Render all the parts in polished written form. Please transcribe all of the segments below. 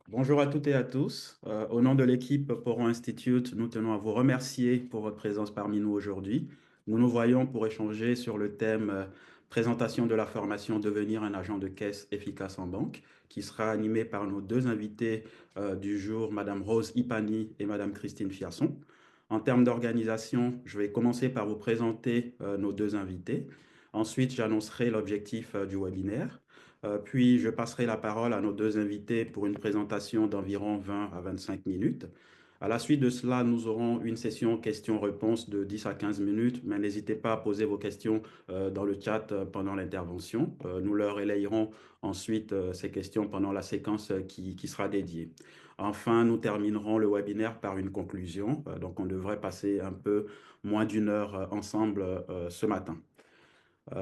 Bonjour à toutes et à tous. Au nom de l'équipe Poron Institute, nous tenons à vous remercier pour votre présence parmi nous aujourd'hui. Nous nous voyons pour échanger sur le thème présentation de la formation Devenir un agent de caisse efficace en banque, qui sera animé par nos deux invités du jour, Madame Rose Ipani et Madame Christine Fiasson. En termes d'organisation, je vais commencer par vous présenter nos deux invités. Ensuite, j'annoncerai l'objectif du webinaire. Puis, je passerai la parole à nos deux invités pour une présentation d'environ 20 à 25 minutes. À la suite de cela, nous aurons une session questions-réponses de 10 à 15 minutes, mais n'hésitez pas à poser vos questions dans le chat pendant l'intervention. Nous leur relayerons ensuite ces questions pendant la séquence qui sera dédiée. Enfin, nous terminerons le webinaire par une conclusion. Donc, on devrait passer un peu moins d'une heure ensemble ce matin.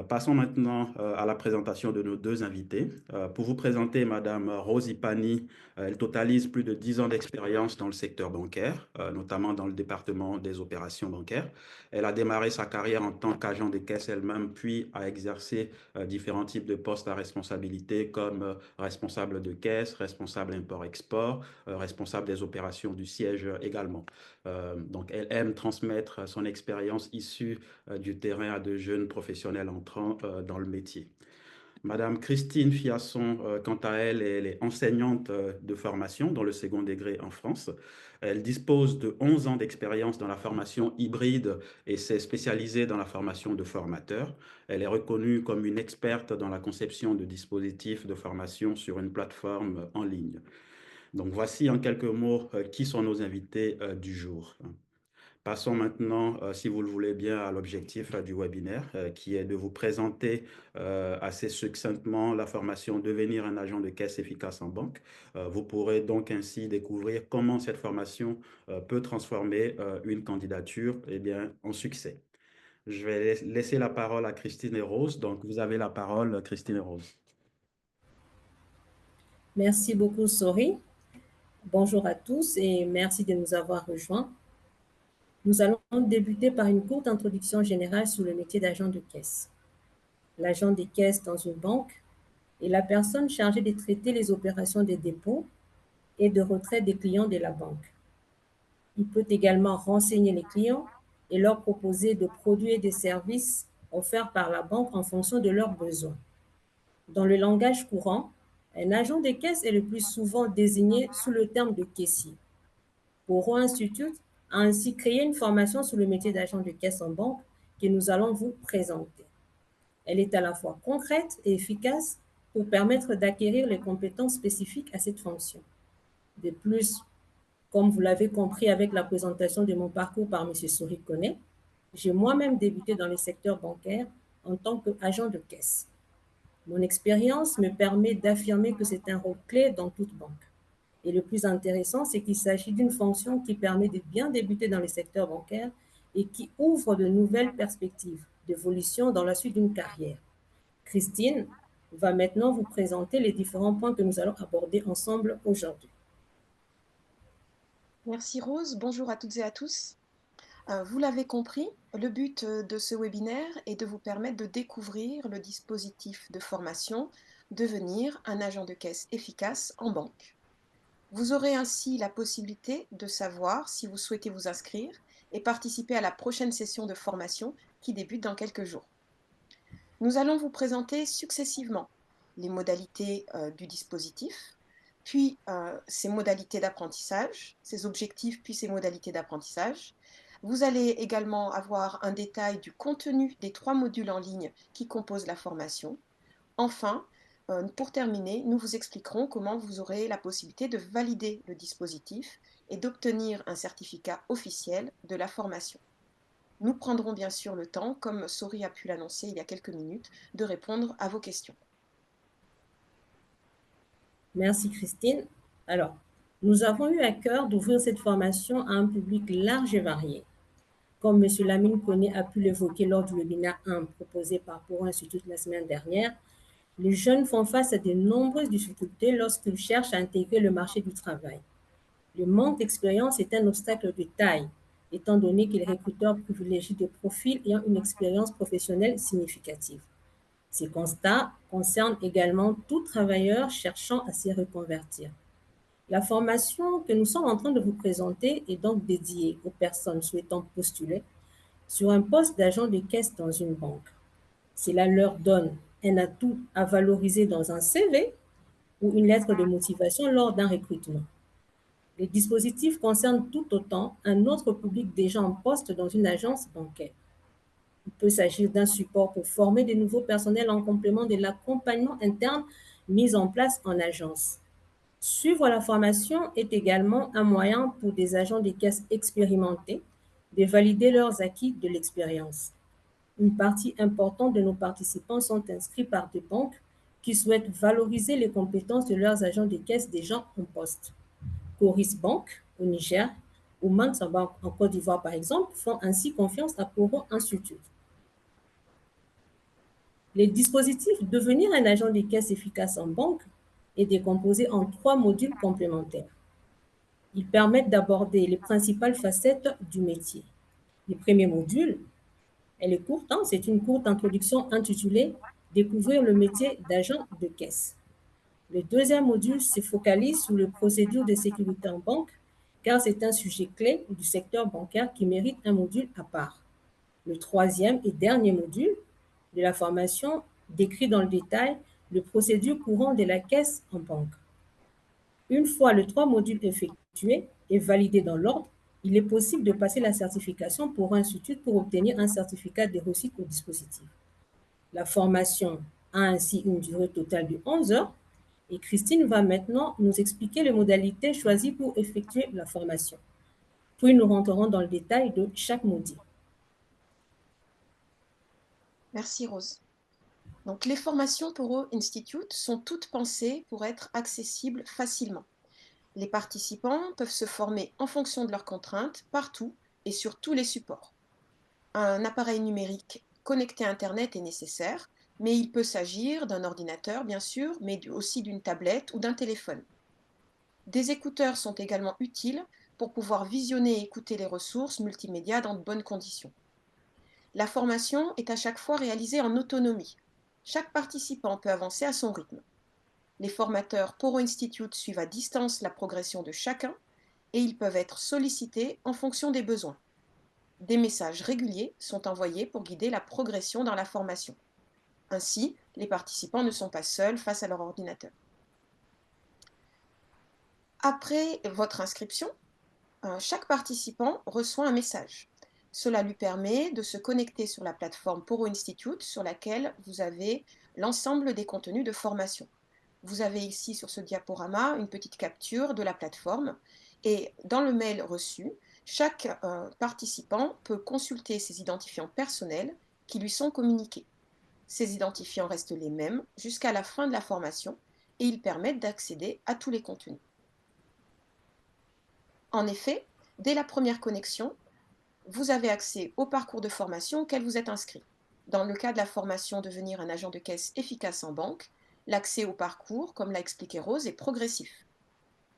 Passons maintenant à la présentation de nos deux invités. Pour vous présenter Madame Rose Pani, elle totalise plus de 10 ans d'expérience dans le secteur bancaire, notamment dans le département des opérations bancaires. Elle a démarré sa carrière en tant qu'agent de caisse elle-même, puis a exercé différents types de postes à responsabilité comme responsable de caisse, responsable import-export, responsable des opérations du siège également. Donc, elle aime transmettre son expérience issue du terrain à de jeunes professionnels entrant dans le métier. Madame Christine Fiasson, quant à elle, elle est enseignante de formation dans le second degré en France. Elle dispose de 11 ans d'expérience dans la formation hybride et s'est spécialisée dans la formation de formateurs. Elle est reconnue comme une experte dans la conception de dispositifs de formation sur une plateforme en ligne. Donc voici en quelques mots qui sont nos invités du jour. Passons maintenant, si vous le voulez bien, à l'objectif du webinaire, qui est de vous présenter assez succinctement la formation Devenir un agent de caisse efficace en banque. Vous pourrez donc ainsi découvrir comment cette formation peut transformer une candidature en succès. Je vais laisser la parole à Christine et Rose. Donc, vous avez la parole, Christine et Rose. Merci beaucoup, Sori. Bonjour à tous et merci de nous avoir rejoints. Nous allons débuter par une courte introduction générale sur le métier d'agent de caisse. L'agent des caisses dans une banque est la personne chargée de traiter les opérations des dépôts et de retrait des clients de la banque. Il peut également renseigner les clients et leur proposer de produits et des services offerts par la banque en fonction de leurs besoins. Dans le langage courant, un agent de caisse est le plus souvent désigné sous le terme de caissier. Poro Institute a ainsi créé une formation sur le métier d'agent de caisse en banque que nous allons vous présenter. Elle est à la fois concrète et efficace pour permettre d'acquérir les compétences spécifiques à cette fonction. De plus, comme vous l'avez compris avec la présentation de mon parcours par M. Souri Koné, j'ai moi-même débuté dans le secteur bancaire en tant qu'agent de caisse. Mon expérience me permet d'affirmer que c'est un rôle clé dans toute banque. Et le plus intéressant, c'est qu'il s'agit d'une fonction qui permet de bien débuter dans le secteur bancaire et qui ouvre de nouvelles perspectives d'évolution dans la suite d'une carrière. Christine va maintenant vous présenter les différents points que nous allons aborder ensemble aujourd'hui. Merci Rose, bonjour à toutes et à tous. Vous l'avez compris, le but de ce webinaire est de vous permettre de découvrir le dispositif de formation Devenir un agent de caisse efficace en banque. Vous aurez ainsi la possibilité de savoir si vous souhaitez vous inscrire et participer à la prochaine session de formation qui débute dans quelques jours. Nous allons vous présenter successivement les modalités du dispositif, puis ses modalités d'apprentissage, ses objectifs, puis ses modalités d'apprentissage. Vous allez également avoir un détail du contenu des 3 modules en ligne qui composent la formation. Enfin, pour terminer, nous vous expliquerons comment vous aurez la possibilité de valider le dispositif et d'obtenir un certificat officiel de la formation. Nous prendrons bien sûr le temps, comme Sori a pu l'annoncer il y a quelques minutes, de répondre à vos questions. Merci Christine. Alors, nous avons eu à cœur d'ouvrir cette formation à un public large et varié. Comme M. Lamine Koné a pu l'évoquer lors du webinaire 1 proposé par Poro Institute la semaine dernière, les jeunes font face à de nombreuses difficultés lorsqu'ils cherchent à intégrer le marché du travail. Le manque d'expérience est un obstacle de taille, étant donné que les recruteurs privilégient des profils ayant une expérience professionnelle significative. Ces constats concernent également tout travailleur cherchant à s'y reconvertir. La formation que nous sommes en train de vous présenter est donc dédiée aux personnes souhaitant postuler sur un poste d'agent de caisse dans une banque. Cela leur donne un atout à valoriser dans un CV ou une lettre de motivation lors d'un recrutement. Les dispositifs concernent tout autant un autre public déjà en poste dans une agence bancaire. Il peut s'agir d'un support pour former de nouveaux personnels en complément de l'accompagnement interne mis en place en agence. Suivre la formation est également un moyen pour des agents de caisse expérimentés de valider leurs acquis de l'expérience. Une partie importante de nos participants sont inscrits par des banques qui souhaitent valoriser les compétences de leurs agents de caisse déjà en poste. Coris Bank au Niger ou Manx Bank en Côte d'Ivoire, par exemple, font ainsi confiance à Poro Institute. Les dispositifs Devenir un agent de caisse efficace en banque est décomposé en 3 modules complémentaires. Ils permettent d'aborder les principales facettes du métier. Le premier module, elle est courte, hein, c'est une courte introduction intitulée Découvrir le métier d'agent de caisse. Le deuxième module se focalise sur les procédures de sécurité en banque, car c'est un sujet clé du secteur bancaire qui mérite un module à part. Le troisième et dernier module de la formation décrit dans le détail les procédures courantes de la caisse en banque. Une fois les 3 modules effectués et validés dans l'ordre, il est possible de passer la certification pour un institut pour obtenir un certificat de réussite au dispositif. La formation a ainsi une durée totale de 11 heures et Christine va maintenant nous expliquer les modalités choisies pour effectuer la formation. Puis nous rentrerons dans le détail de chaque module. Merci Rose. Donc, les formations Poro Institute sont toutes pensées pour être accessibles facilement. Les participants peuvent se former en fonction de leurs contraintes, partout et sur tous les supports. Un appareil numérique connecté à Internet est nécessaire, mais il peut s'agir d'un ordinateur, bien sûr, mais aussi d'une tablette ou d'un téléphone. Des écouteurs sont également utiles pour pouvoir visionner et écouter les ressources multimédia dans de bonnes conditions. La formation est à chaque fois réalisée en autonomie. Chaque participant peut avancer à son rythme. Les formateurs Poro Institute suivent à distance la progression de chacun et ils peuvent être sollicités en fonction des besoins. Des messages réguliers sont envoyés pour guider la progression dans la formation. Ainsi, les participants ne sont pas seuls face à leur ordinateur. Après votre inscription, chaque participant reçoit un message. Cela lui permet de se connecter sur la plateforme Poro Institute sur laquelle vous avez l'ensemble des contenus de formation. Vous avez ici sur ce diaporama une petite capture de la plateforme et dans le mail reçu, chaque participant peut consulter ses identifiants personnels qui lui sont communiqués. Ces identifiants restent les mêmes jusqu'à la fin de la formation et ils permettent d'accéder à tous les contenus. En effet, dès la première connexion, vous avez accès au parcours de formation auquel vous êtes inscrit. Dans le cas de la formation Devenir un agent de caisse efficace en banque, l'accès au parcours, comme l'a expliqué Rose, est progressif.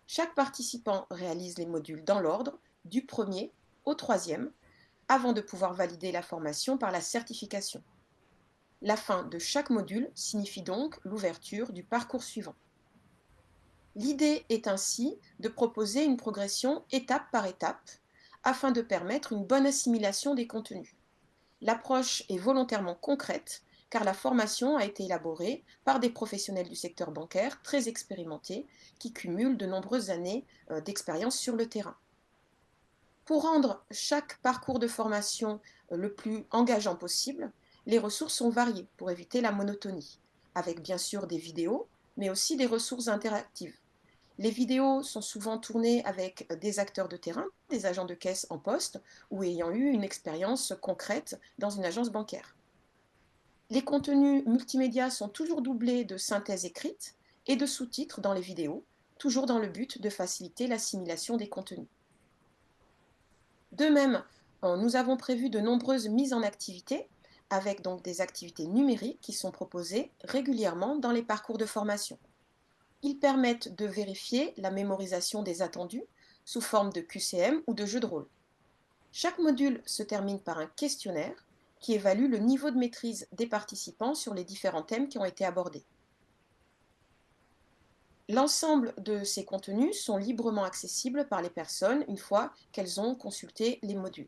Chaque participant réalise les modules dans l'ordre, du premier au troisième, avant de pouvoir valider la formation par la certification. La fin de chaque module signifie donc l'ouverture du parcours suivant. L'idée est ainsi de proposer une progression étape par étape afin de permettre une bonne assimilation des contenus. L'approche est volontairement concrète car la formation a été élaborée par des professionnels du secteur bancaire très expérimentés qui cumulent de nombreuses années d'expérience sur le terrain. Pour rendre chaque parcours de formation le plus engageant possible, les ressources sont variées pour éviter la monotonie, avec bien sûr des vidéos, mais aussi des ressources interactives. Les vidéos sont souvent tournées avec des acteurs de terrain, des agents de caisse en poste ou ayant eu une expérience concrète dans une agence bancaire. Les contenus multimédia sont toujours doublés de synthèses écrites et de sous-titres dans les vidéos, toujours dans le but de faciliter l'assimilation des contenus. De même, nous avons prévu de nombreuses mises en activité, avec donc des activités numériques qui sont proposées régulièrement dans les parcours de formation. Ils permettent de vérifier la mémorisation des attendus sous forme de QCM ou de jeux de rôle. Chaque module se termine par un questionnaire qui évalue le niveau de maîtrise des participants sur les différents thèmes qui ont été abordés. L'ensemble de ces contenus sont librement accessibles par les personnes une fois qu'elles ont consulté les modules.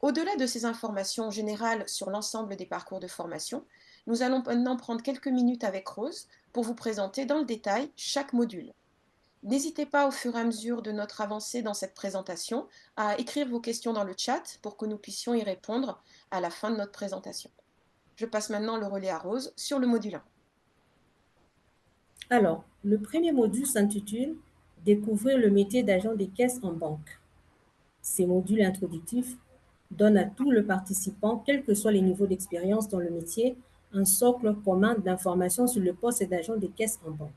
Au-delà de ces informations générales sur l'ensemble des parcours de formation, nous allons maintenant prendre quelques minutes avec Rose pour vous présenter dans le détail chaque module. N'hésitez pas au fur et à mesure de notre avancée dans cette présentation à écrire vos questions dans le chat pour que nous puissions y répondre à la fin de notre présentation. Je passe maintenant le relais à Rose sur le module 1. Alors, le premier module s'intitule « Découvrir le métier d'agent des caisses en banque ». Ces modules introductifs donnent à tout le participant, quels que soient les niveaux d'expérience dans le métier, un socle commun d'informations sur le poste d'agent des caisses en banque.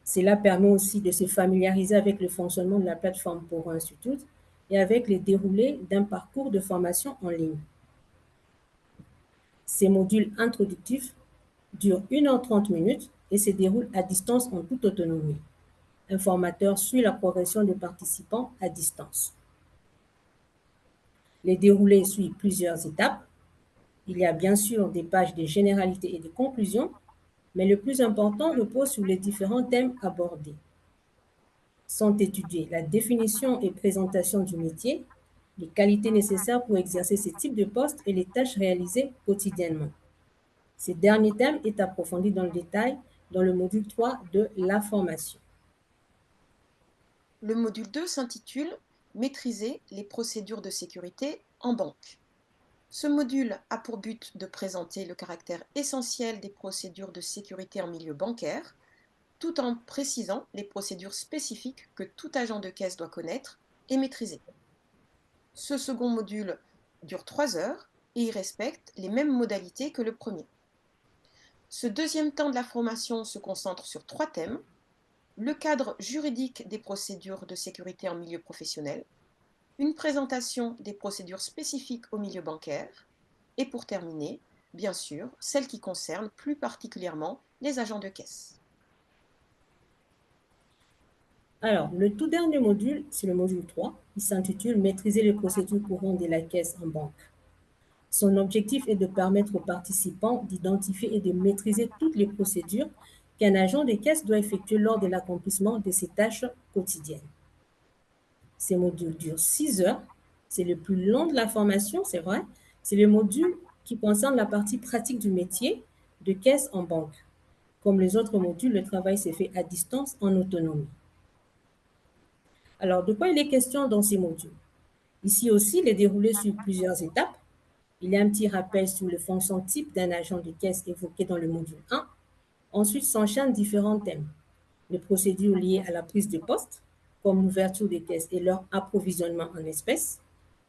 Cela permet aussi de se familiariser avec le fonctionnement de la plateforme Poro Institute et avec les déroulés d'un parcours de formation en ligne. Ces modules introductifs durent 1h30 et se déroulent à distance en toute autonomie. Un formateur suit la progression des participants à distance. Les déroulés suivent plusieurs étapes. Il y a bien sûr des pages de généralités et de conclusions, mais le plus important repose sur les différents thèmes abordés. Sont étudiés la définition et présentation du métier, les qualités nécessaires pour exercer ce type de poste et les tâches réalisées quotidiennement. Ce dernier thème est approfondi dans le détail dans le module 3 de la formation. Le module 2 s'intitule « Maîtriser les procédures de sécurité en banque ». Ce module a pour but de présenter le caractère essentiel des procédures de sécurité en milieu bancaire, tout en précisant les procédures spécifiques que tout agent de caisse doit connaître et maîtriser. Ce second module dure 3 heures et il respecte les mêmes modalités que le premier. Ce deuxième temps de la formation se concentre sur 3 thèmes: le cadre juridique des procédures de sécurité en milieu professionnel, une présentation des procédures spécifiques au milieu bancaire, et pour terminer, bien sûr, celles qui concernent plus particulièrement les agents de caisse. Alors, le tout dernier module, c'est le module 3. Il s'intitule « Maîtriser les procédures courantes de la caisse en banque ». Son objectif est de permettre aux participants d'identifier et de maîtriser toutes les procédures qu'un agent de caisse doit effectuer lors de l'accomplissement de ses tâches quotidiennes. Ces modules durent 6 heures. C'est le plus long de la formation, c'est vrai. C'est le module qui concerne la partie pratique du métier de caisse en banque. Comme les autres modules, le travail s'est fait à distance en autonomie. Alors, de quoi il est question dans ces modules? Ici aussi, il est déroulé sur plusieurs étapes. Il y a un petit rappel sur les fonctions types d'un agent de caisse évoqué dans le module 1. Ensuite, s'enchaînent différents thèmes. Les procédures liées à la prise de poste, comme l'ouverture des caisses et leur approvisionnement en espèces.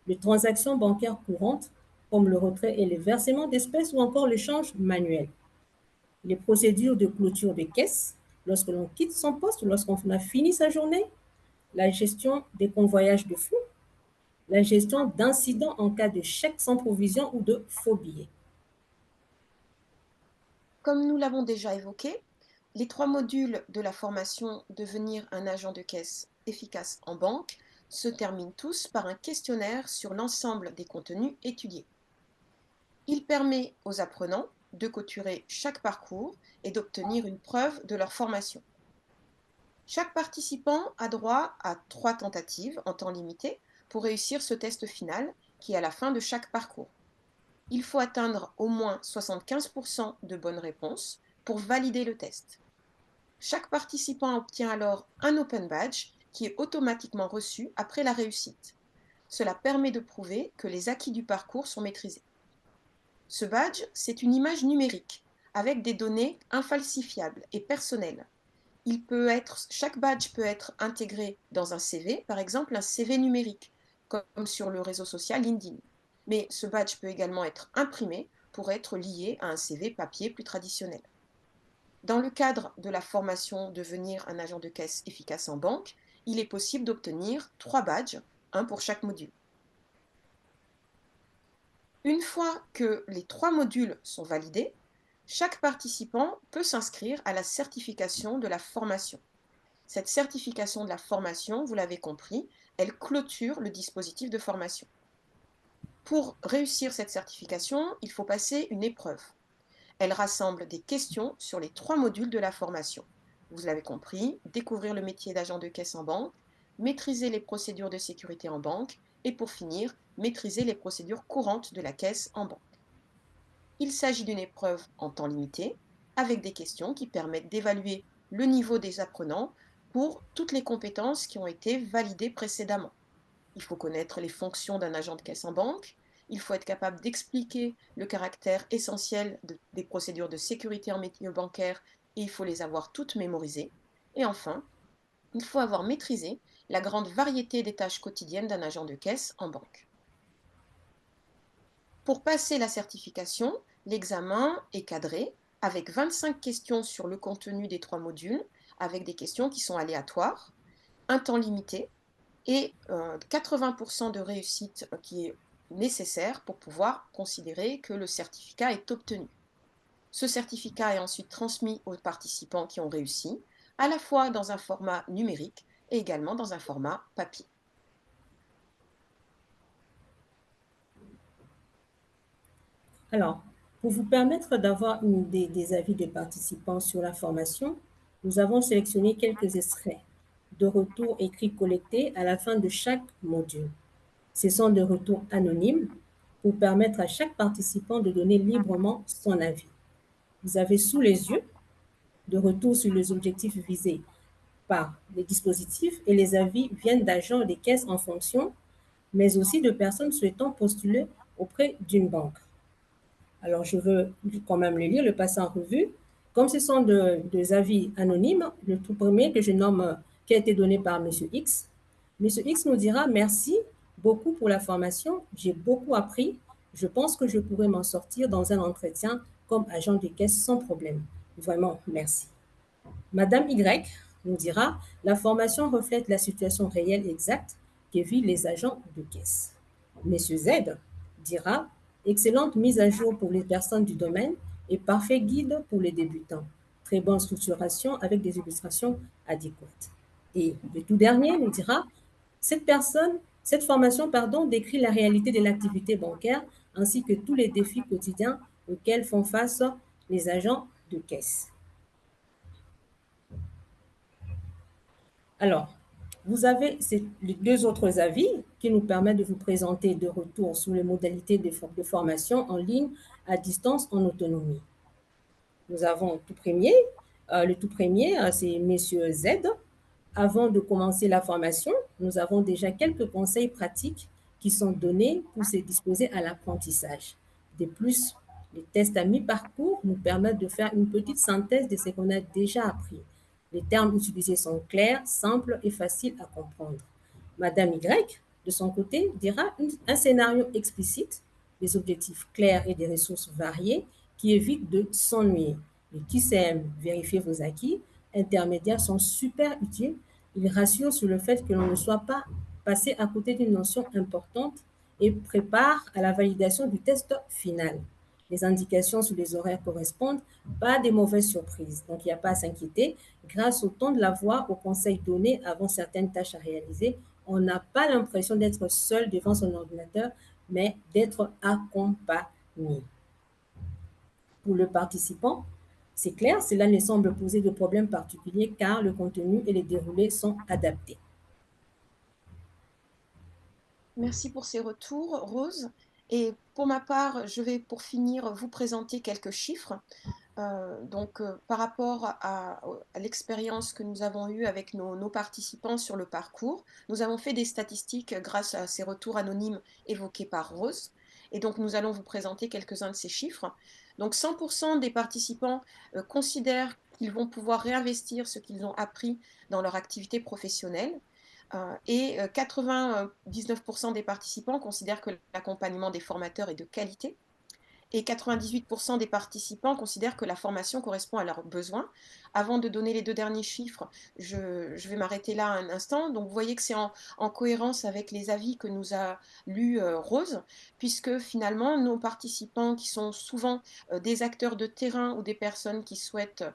Les transactions bancaires courantes, comme le retrait et le versement d'espèces ou encore l'échange manuel. Les procédures de clôture de caisse, lorsque l'on quitte son poste, lorsqu'on a fini sa journée. La gestion des convoyages de flux, la gestion d'incidents en cas de chèque sans provision ou de faux billets. Comme nous l'avons déjà évoqué, les 3 modules de la formation Devenir un agent de caisse efficace en banque se terminent tous par un questionnaire sur l'ensemble des contenus étudiés. Il permet aux apprenants de clôturer chaque parcours et d'obtenir une preuve de leur formation. Chaque participant a droit à 3 tentatives en temps limité pour réussir ce test final qui est à la fin de chaque parcours. Il faut atteindre au moins 75% de bonnes réponses pour valider le test. Chaque participant obtient alors un Open Badge qui est automatiquement reçu après la réussite. Cela permet de prouver que les acquis du parcours sont maîtrisés. Ce badge, c'est une image numérique avec des données infalsifiables et personnelles. Chaque badge peut être intégré dans un CV, par exemple un CV numérique, comme sur le réseau social LinkedIn. Mais ce badge peut également être imprimé pour être lié à un CV papier plus traditionnel. Dans le cadre de la formation Devenir un agent de caisse efficace en banque, il est possible d'obtenir 3 badges, un pour chaque module. Une fois que les 3 modules sont validés, chaque participant peut s'inscrire à la certification de la formation. Cette certification de la formation, vous l'avez compris, elle clôture le dispositif de formation. Pour réussir cette certification, il faut passer une épreuve. Elle rassemble des questions sur les 3 modules de la formation. vous l'avez compris, découvrir le métier d'agent de caisse en banque, maîtriser les procédures de sécurité en banque et pour finir, maîtriser les procédures courantes de la caisse en banque. Il s'agit d'une épreuve en temps limité, avec des questions qui permettent d'évaluer le niveau des apprenants pour toutes les compétences qui ont été validées précédemment. Il faut connaître les fonctions d'un agent de caisse en banque, il faut être capable d'expliquer le caractère essentiel des procédures de sécurité en métier bancaire et il faut les avoir toutes mémorisées. Et enfin, il faut avoir maîtrisé la grande variété des tâches quotidiennes d'un agent de caisse en banque. Pour passer la certification, l'examen est cadré avec 25 questions sur le contenu des 3 modules, avec des questions qui sont aléatoires, un temps limité et 80% de réussite qui est nécessaire pour pouvoir considérer que le certificat est obtenu. Ce certificat est ensuite transmis aux participants qui ont réussi, à la fois dans un format numérique et également dans un format papier. Alors, pour vous permettre d'avoir une idée des avis des participants sur la formation, nous avons sélectionné quelques extraits de retours écrits collectés à la fin de chaque module. Ce sont des retours anonymes pour permettre à chaque participant de donner librement son avis. Vous avez sous les yeux de retours sur les objectifs visés par les dispositifs et les avis viennent d'agents des caisses en fonction, mais aussi de personnes souhaitant postuler auprès d'une banque. Alors, je veux quand même le lire, le passer en revue. Comme ce sont des avis anonymes, le tout premier que je nomme, qui a été donné par M. X. M. X nous dira: merci beaucoup pour la formation, j'ai beaucoup appris. Je pense que je pourrais m'en sortir dans un entretien comme agent de caisse sans problème. Vraiment, merci. Madame Y nous dira: la formation reflète la situation réelle exacte que vivent les agents de caisse. Monsieur Z dira: excellente mise à jour pour les personnes du domaine et parfait guide pour les débutants. Très bonne structuration avec des illustrations adéquates. Et le tout dernier nous dira: cette formation, décrit la réalité de l'activité bancaire ainsi que tous les défis quotidiens auxquels font face les agents de caisse. Alors, vous avez les deux autres avis qui nous permettent de vous présenter de retour sur les modalités de formation en ligne, à distance, en autonomie. Nous avons le tout premier, c'est Monsieur Z. Avant de commencer la formation, nous avons déjà quelques conseils pratiques qui sont donnés pour se disposer à l'apprentissage. De plus, les tests à mi-parcours nous permettent de faire une petite synthèse de ce qu'on a déjà appris. Les termes utilisés sont clairs, simples et faciles à comprendre. Madame Y, de son côté, dira un scénario explicite, des objectifs clairs et des ressources variées qui évitent de s'ennuyer. Les QCM, vérifiez vos acquis, intermédiaires sont super utiles. Ils rassurent sur le fait que l'on ne soit pas passé à côté d'une notion importante et préparent à la validation du test final. Les indications sur les horaires correspondent, pas des mauvaises surprises. Donc, il n'y a pas à s'inquiéter. Grâce au temps de la voix, aux conseils donnés avant certaines tâches à réaliser, on n'a pas l'impression d'être seul devant son ordinateur, mais d'être accompagné. Pour le participant, c'est clair, cela ne semble poser de problème particulier car le contenu et les déroulés sont adaptés. Merci pour ces retours, Rose. Et pour ma part, je vais pour finir vous présenter quelques chiffres. Par rapport à l'expérience que nous avons eue avec nos participants sur le parcours, nous avons fait des statistiques grâce à ces retours anonymes évoqués par Rose. Et donc, nous allons vous présenter quelques-uns de ces chiffres. Donc, 100% des participants considèrent qu'ils vont pouvoir réinvestir ce qu'ils ont appris dans leur activité professionnelle. Et 99% des participants considèrent que l'accompagnement des formateurs est de qualité. Et 98% des participants considèrent que la formation correspond à leurs besoins. Avant de donner les deux derniers chiffres, je vais m'arrêter là un instant. Donc, vous voyez que c'est en cohérence avec les avis que nous a lus Rose, puisque finalement, nos participants, qui sont souvent des acteurs de terrain ou des personnes qui souhaitent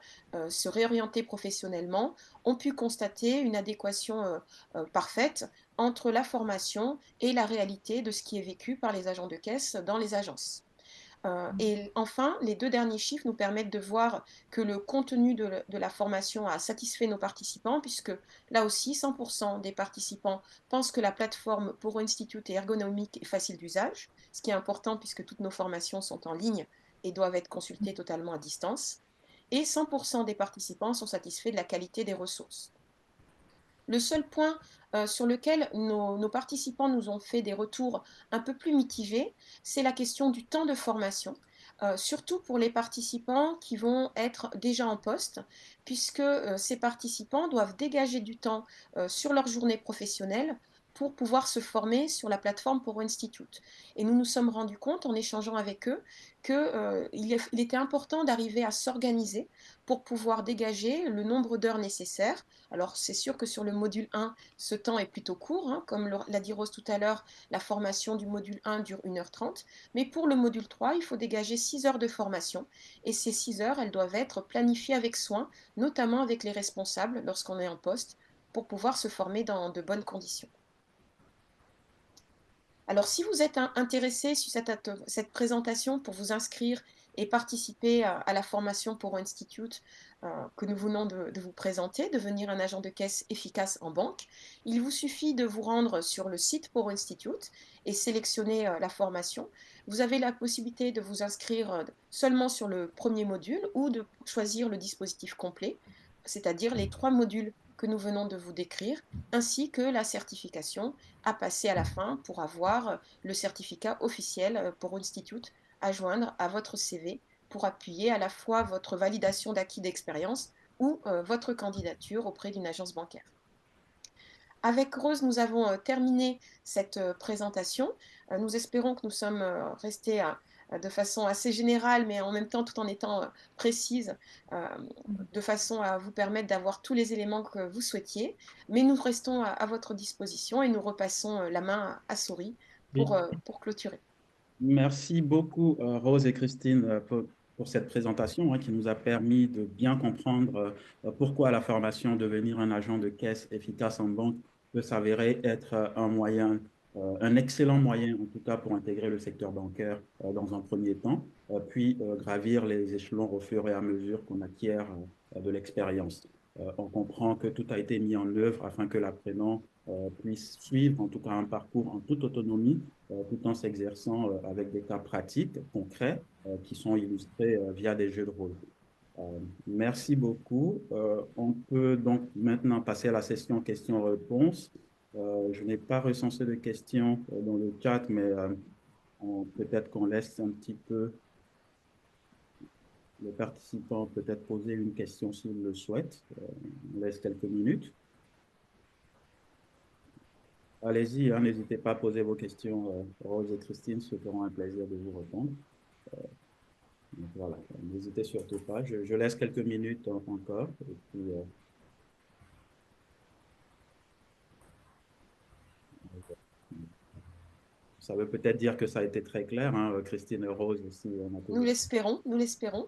se réorienter professionnellement, ont pu constater une adéquation parfaite entre la formation et la réalité de ce qui est vécu par les agents de caisse dans les agences. Et enfin, les 2 derniers chiffres nous permettent de voir que le contenu de la formation a satisfait nos participants, puisque là aussi, 100% des participants pensent que la plateforme Poro Institute est ergonomique et facile d'usage, ce qui est important puisque toutes nos formations sont en ligne et doivent être consultées totalement à distance. Et 100% des participants sont satisfaits de la qualité des ressources. Le seul point sur lequel nos participants nous ont fait des retours un peu plus mitigés, c'est la question du temps de formation, surtout pour les participants qui vont être déjà en poste, puisque ces participants doivent dégager du temps sur leur journée professionnelle pour pouvoir se former sur la plateforme Poro Institute. Et nous nous sommes rendus compte en échangeant avec eux qu'il était important d'arriver à s'organiser pour pouvoir dégager le nombre d'heures nécessaires. Alors, c'est sûr que sur le module 1, ce temps est plutôt court, hein, comme l'a dit Rose tout à l'heure, la formation du module 1 dure 1h30, mais pour le module 3, il faut dégager 6 heures de formation, et ces 6 heures, elles doivent être planifiées avec soin, notamment avec les responsables lorsqu'on est en poste, pour pouvoir se former dans de bonnes conditions. Alors, si vous êtes intéressé sur cette présentation pour vous inscrire et participer à la formation Poro Institute que nous venons de vous présenter, devenir un agent de caisse efficace en banque, il vous suffit de vous rendre sur le site Poro Institute et sélectionner la formation. Vous avez la possibilité de vous inscrire seulement sur le premier module ou de choisir le dispositif complet, c'est-à-dire les 3 modules que nous venons de vous décrire, ainsi que la certification à passer à la fin pour avoir le certificat officiel pour Institute à joindre à votre CV pour appuyer à la fois votre validation d'acquis d'expérience ou votre candidature auprès d'une agence bancaire. Avec Rose, nous avons terminé cette présentation. Nous espérons que nous sommes restés de façon assez générale, mais en même temps tout en étant précise, de façon à vous permettre d'avoir tous les éléments que vous souhaitiez. Mais nous restons à votre disposition et nous repassons la main à Souris pour clôturer. Merci beaucoup, Rose et Christine, pour cette présentation qui nous a permis de bien comprendre pourquoi la formation devenir un agent de caisse efficace en banque peut s'avérer être un moyen, un excellent moyen, en tout cas, pour intégrer le secteur bancaire dans un premier temps, puis gravir les échelons au fur et à mesure qu'on acquiert de l'expérience. On comprend que tout a été mis en œuvre afin que l'apprenant puisse suivre, en tout cas, un parcours en toute autonomie tout en s'exerçant avec des cas pratiques, concrets, qui sont illustrés via des jeux de rôle. Merci beaucoup. On peut donc maintenant passer à la session questions-réponses. Je n'ai pas recensé de questions dans le chat, mais peut-être qu'on laisse un petit peu les participants peut-être poser une question s'ils le souhaitent. On laisse quelques minutes. Allez-y, n'hésitez pas à poser vos questions. Rose et Christine se feront un plaisir de vous répondre. Donc, voilà, n'hésitez surtout pas. Je laisse quelques minutes encore. Et puis, ça veut peut-être dire que ça a été très clair. Christine et Rose aussi. Nous l'espérons, nous l'espérons.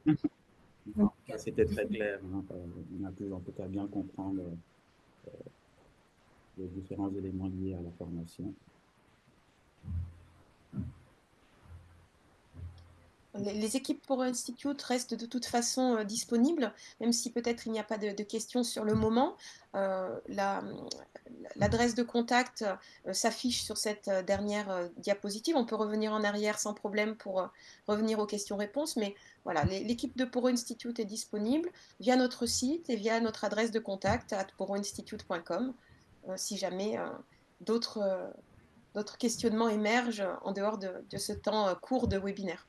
C'était très clair. On a pu en tout cas bien comprendre les différents éléments liés à la formation. Les équipes Poro Institute restent de toute façon disponibles, même si peut-être il n'y a pas de questions sur le moment. L'adresse de contact s'affiche sur cette dernière diapositive. On peut revenir en arrière sans problème pour revenir aux questions-réponses, mais voilà, l'équipe de Poro Institute est disponible via notre site et via notre adresse de contact @poroinstitute.com si jamais d'autres questionnements émergent en dehors de ce temps court de webinaire.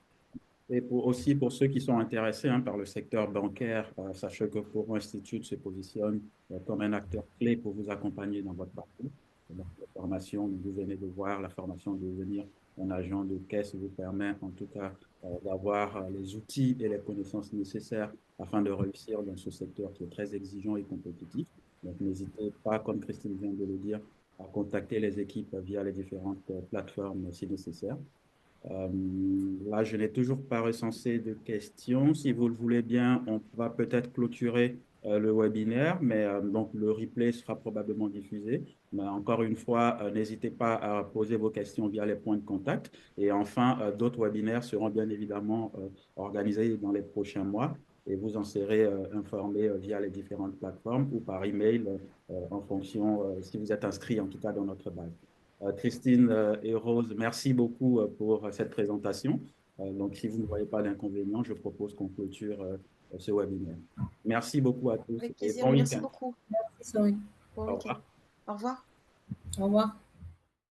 Et aussi pour ceux qui sont intéressés par le secteur bancaire, sachez que Poro Institute se positionne comme un acteur clé pour vous accompagner dans votre parcours. Donc, la formation, vous venez de voir, la formation de devenir un agent de caisse vous permet en tout cas d'avoir les outils et les connaissances nécessaires afin de réussir dans ce secteur qui est très exigeant et compétitif. Donc, n'hésitez pas, comme Christine vient de le dire, à contacter les équipes via les différentes plateformes si nécessaire. Là, je n'ai toujours pas recensé de questions. Si vous le voulez bien, on va peut-être clôturer le webinaire, mais donc le replay sera probablement diffusé. Mais encore une fois, n'hésitez pas à poser vos questions via les points de contact. Et enfin, d'autres webinaires seront bien évidemment organisés dans les prochains mois et vous en serez informés via les différentes plateformes ou par email en fonction, si vous êtes inscrit en tout cas dans notre base. Christine et Rose, merci beaucoup pour cette présentation. Donc, si vous ne voyez pas d'inconvénient, je propose qu'on clôture ce webinaire. Merci beaucoup à tous Avec et plaisir. bon Merci week-end. beaucoup. Sorry. Bon Au week-end. revoir. Au revoir. Au revoir.